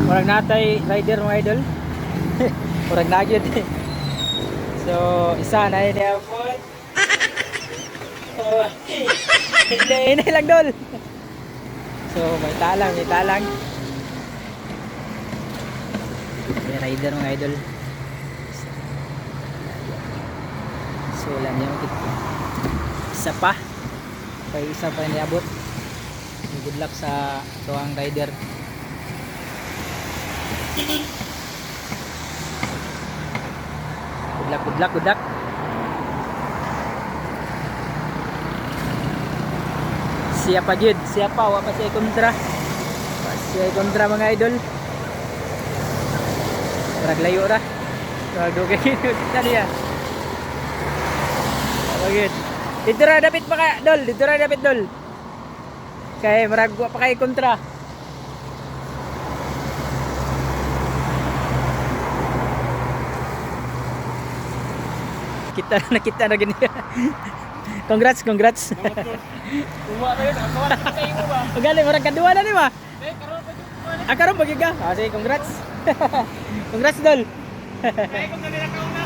Murag natay rider mga idol. Murag nagyod. So, isa na yun yung foot. Oh, inay lang dol. So, may talang, may talang. May rider mga idol. So, wala niya makita. Isa pa. Kaya isa pa niabot. Good luck sa tuwang rider. Good luck, good luck, good luck. Siya pa jud, siya pa, wala pa siya kontra. Siya kontra mga idol. Raglayo ra. Ragdugay kita dia. Bagit. Dito ra dapat pa ka, dol, dito ra dapat dol. Kay maragwa pa kay kontra. Kita na gini. Congrats, congrats. Uma na yun, akawan na kayo mo ba? Magaling, marang kadua na ni ba? Karoon pa yun. Karon magiga. Ah, sige, congrats. Congrats dol. Kaya kung naninakaw na.